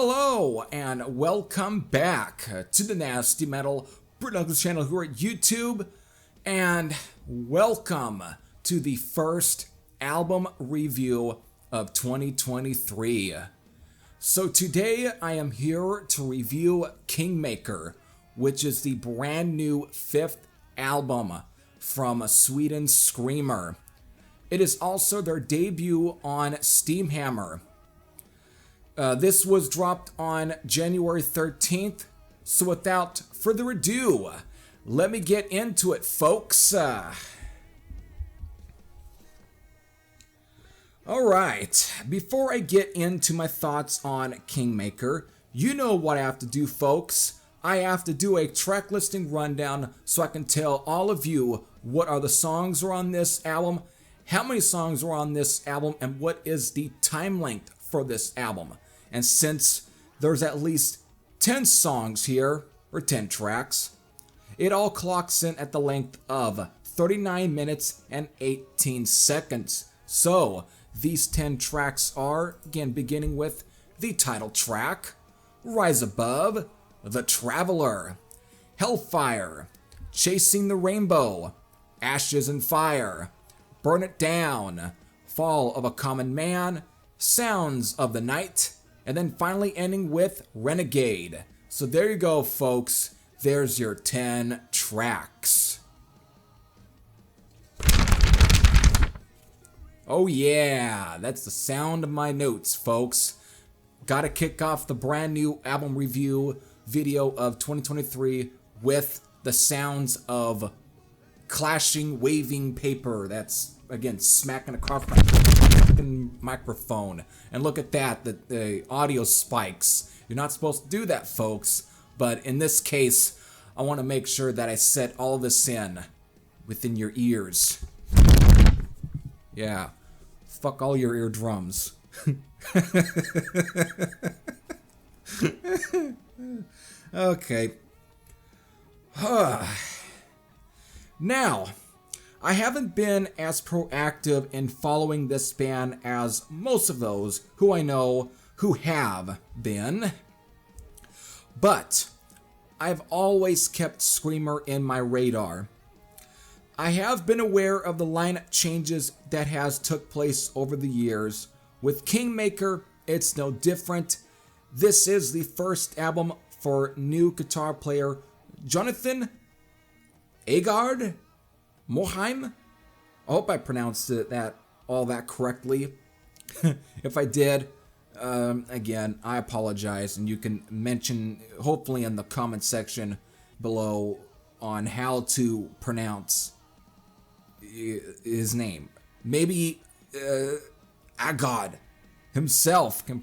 Hello and welcome back to the NastyMetalProductions channel here at YouTube, and welcome to the first album review of 2023. So today I am here to review Kingmaker, which is the brand new 5th album from Sweden's Screamer. It is also their debut on Steamhammer. This was dropped on January 13th, so without further ado, let me get into it, folks. Alright, before I get into my thoughts on Kingmaker, you know what I have to do, folks. I have to do a track listing rundown so I can tell all of you what are the songs are on this album, how many songs are on this album, and what is the time length for this album. And since there's at least 10 songs here, or 10 tracks, it all clocks in at the length of 39 minutes and 18 seconds. So, these 10 tracks are, again, beginning with the title track, Rise Above, The Traveler, Hellfire, Chasing the Rainbow, Ashes and Fire, Burn It Down, Fall of a Common Man, Sounds of the Night, and then finally ending with Renegade. So there you go, folks. There's your 10 tracks. Oh yeah, that's the sound of my notes, folks. Gotta kick off the brand new album review video of 2023 with the sounds of clashing, waving paper. That's, again, smacking across my microphone. And look at that, the audio spikes. You're not supposed to do that, folks. But in this case, I want to make sure that I set all this in within your ears. Yeah. Fuck all your eardrums. Okay. Now, I haven't been as proactive in following this band as most of those who I know who have been, but I've always kept Screamer in my radar. I have been aware of the lineup changes that has took place over the years. With Kingmaker, it's no different. This is the first album for new guitar player Jonathan Agard Moheim. I hope I pronounced all that correctly. If I did, again, I apologize, and you can mention, hopefully in the comment section below, on how to pronounce his name. Maybe Agard himself can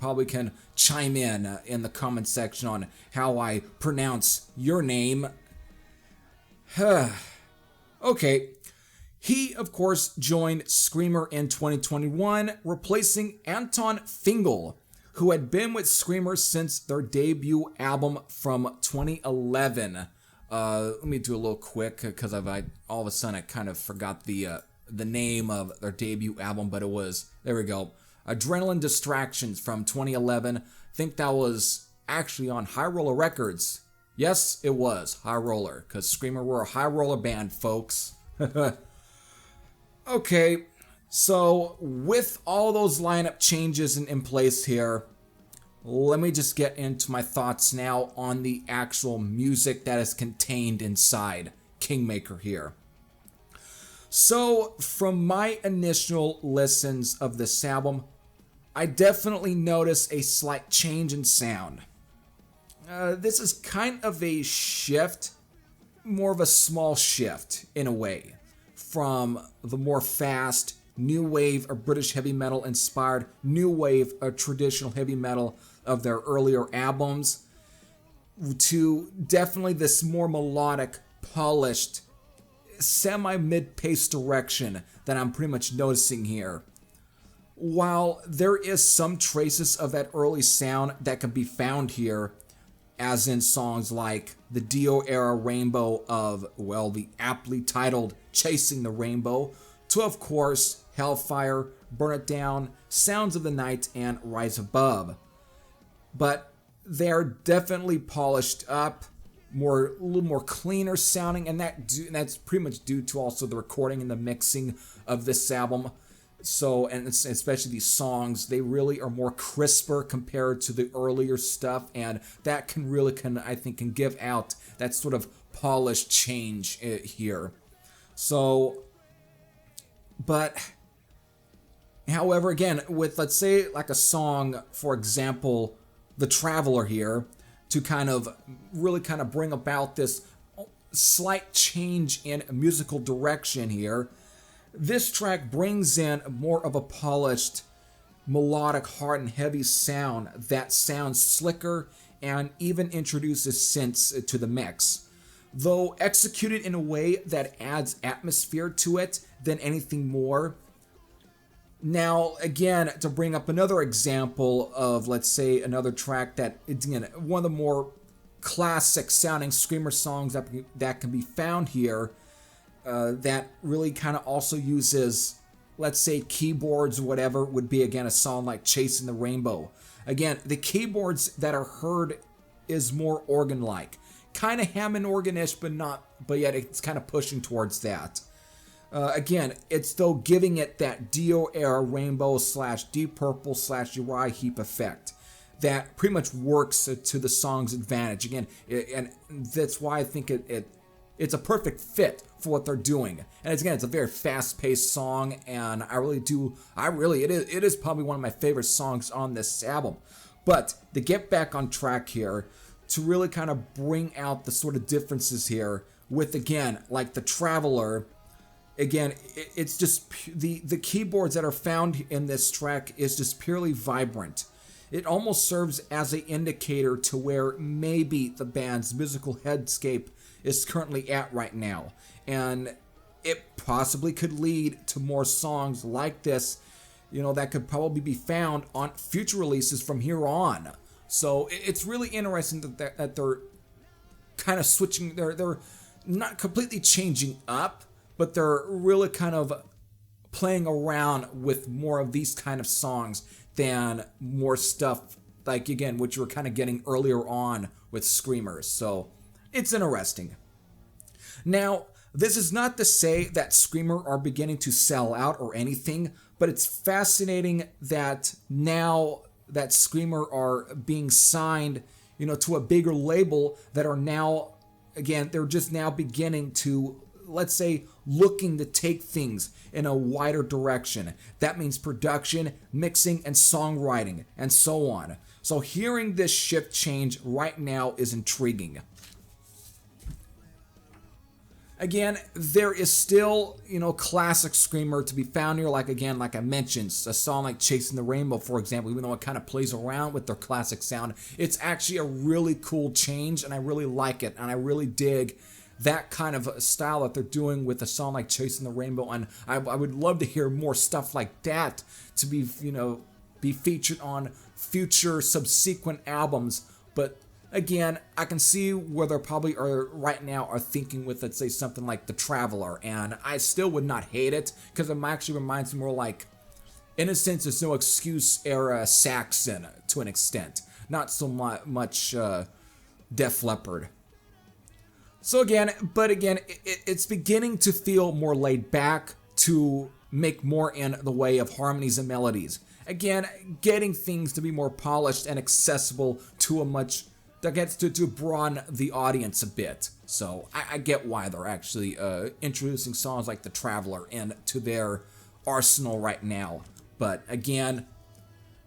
chime in the comment section on how I pronounce your name. Okay, he, of course, joined Screamer in 2021, replacing Anton Fingal, who had been with Screamer since their debut album from 2011. Let me do a little quick, because all of a sudden I kind of forgot the name of their debut album, but it was, there we go, Adrenaline Distractions from 2011. I think that was actually on High Roller Records. Yes, it was High Roller, because Screamer were a High Roller band, folks. Okay, so with all those lineup changes in place here, let me just get into my thoughts now on the actual music that is contained inside Kingmaker here. So, from my initial listens of this album, I definitely noticed a slight change in sound. This is kind of a shift, more of a small shift in a way, from the more fast, new wave or British heavy metal inspired new wave or traditional heavy metal of their earlier albums, to definitely this more melodic, polished, semi-mid-paced direction that I'm pretty much noticing here. While there is some traces of that early sound that can be found here, as in songs like the Dio era Rainbow of, well, the aptly titled Chasing the Rainbow, to, of course, Hellfire, Burn It Down, Sounds of the Night, and Rise Above. But they're definitely polished up, a little more cleaner sounding, and that's pretty much due to also the recording and the mixing of this album. So, and especially these songs, they really are more crisper compared to the earlier stuff, and that I think can give out that sort of polished change here. So, but however, again, with, let's say, like a song, for example, The Traveler here, to really bring about this slight change in musical direction here, this track brings in more of a polished, melodic, hard, and heavy sound that sounds slicker and even introduces synths to the mix, though executed in a way that adds atmosphere to it than anything more. Now, again, to bring up another example of, let's say, another track that, again, one of the more classic sounding screamer songs that can be found here, that really also uses, let's say, keyboards or whatever, would be, again, a song like Chasing the Rainbow. Again, the keyboards that are heard is more organ-like. Kind of Hammond organ-ish, but yet it's kind of pushing towards that. Again, it's though giving it that Dio era rainbow / Deep Purple / Uriah Heep effect that pretty much works to the song's advantage. Again, and that's why I think it's a perfect fit for what they're doing. And it's a very fast-paced song, and it is probably one of my favorite songs on this album. But to get back on track here, to really kind of bring out the sort of differences here with, again, like The Traveler, again, it's just the keyboards that are found in this track is just purely vibrant. It almost serves as an indicator to where maybe the band's musical headscape is currently at right now. And it possibly could lead to more songs like this, that could probably be found on future releases from here on. So it's really interesting that they're kind of switching, they're not completely changing up, but they're really kind of playing around with more of these kind of songs than more stuff like, again, which we're kind of getting earlier on with screamers. So it's interesting. Now, this is not to say that screamer are beginning to sell out or anything, but it's fascinating that now that screamer are being signed, to a bigger label that are now, again, they're just now beginning to, let's say, looking to take things in a wider direction. That means production, mixing, and songwriting, and so on. So hearing this shift change right now is intriguing. Again, there is still, classic screamer to be found here, like I mentioned, a song like Chasing the Rainbow, for example, even though it kind of plays around with their classic sound, it's actually a really cool change, and I really like it, and I really dig that kind of style that they're doing with a song like Chasing the Rainbow, and I would love to hear more stuff like that to be, be featured on future subsequent albums. But again, I can see where they probably are thinking with, let's say, something like The Traveler, and I still would not hate it, because it actually reminds me more like, in a sense, There's No Excuse era Saxon to an extent, not so much Def Leppard. So again, it's beginning to feel more laid back, to make more in the way of harmonies and melodies. Again, getting things to be more polished and accessible to that gets to broaden the audience a bit. So I get why they're actually introducing songs like The Traveler into their arsenal right now. But again,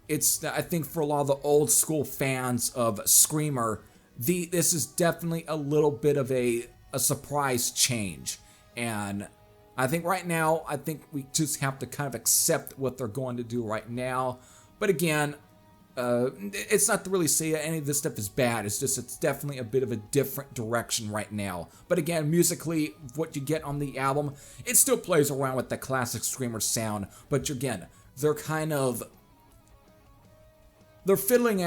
I think for a lot of the old school fans of screamer, this is definitely a little bit of a surprise change. And I think right now, we just have to kind of accept what they're going to do right now. But again, it's not to really say any of this stuff is bad. It's definitely a bit of a different direction right now. But again, musically, what you get on the album, it still plays around with the classic screamer sound. But again, they're fiddling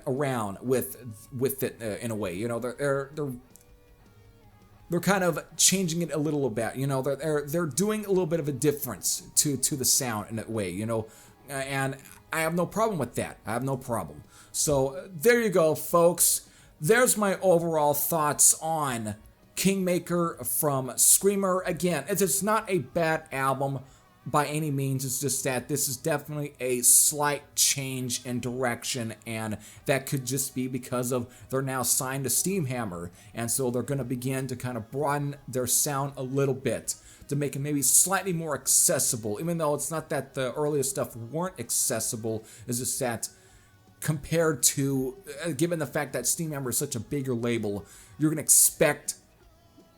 around with it in a way. They're kind of changing it a little bit. They're doing a little bit of a difference to the sound in that way. And I have no problem with that. I have no problem. So there you go, folks. There's my overall thoughts on Kingmaker from Screamer. Again, it's not a bad album by any means. It's just that this is definitely a slight change in direction, and that could just be because of they're now signed to Steamhammer, and so they're going to begin to kind of broaden their sound a little bit to make it maybe slightly more accessible, even though it's not that the earlier stuff weren't accessible. It's just that compared to, given the fact that Steamhammer is such a bigger label, you're going to expect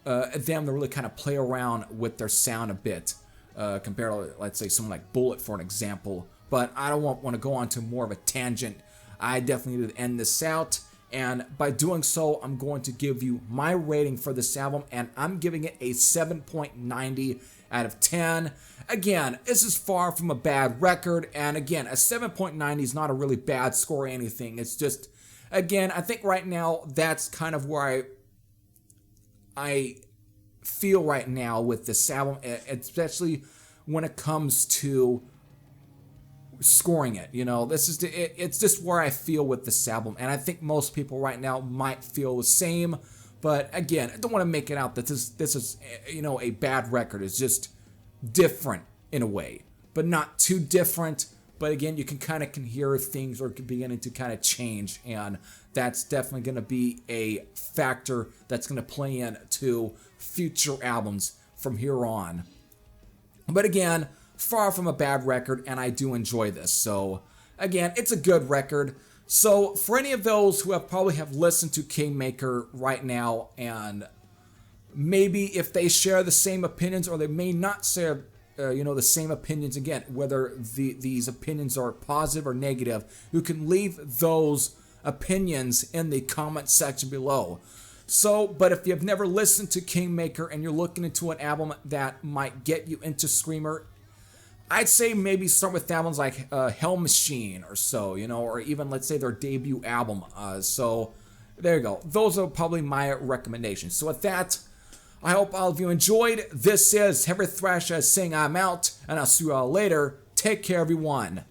them to really kind of play around with their sound a bit. Compared to, let's say, someone like Bullet, for an example. But I don't want to go on to more of a tangent. I definitely need to end this out. And by doing so, I'm going to give you my rating for this album. And I'm giving it a 7.90 out of 10. Again, this is far from a bad record. And again, a 7.90 is not a really bad score or anything. It's just, again, I think right now that's kind of where I feel right now with this album, especially when it comes to scoring it. You know, this is it's just where I feel with this album, and I think most people right now might feel the same. But again, I don't want to make it out that this is you know, a bad record. It's just different in a way, but not too different. But again, you can hear things are beginning to kind of change, and that's definitely going to be a factor that's going to play into future albums from here on. But again, far from a bad record, and I do enjoy this. So again, it's a good record. So for any of those who probably have listened to Kingmaker right now, and maybe if they share the same opinions, or they may not share you know, the same opinions, again, whether these opinions are positive or negative, you can leave those opinions in the comment section below. So, but if you've never listened to Kingmaker and you're looking into an album that might get you into Screamer, I'd say maybe start with albums like Hell Machine or so, you know, or even, let's say, their debut album. So there you go. Those are probably my recommendations. So with that, I hope all of you enjoyed. This is Heavy Thrasher saying I'm out, and I'll see you all later. Take care, everyone.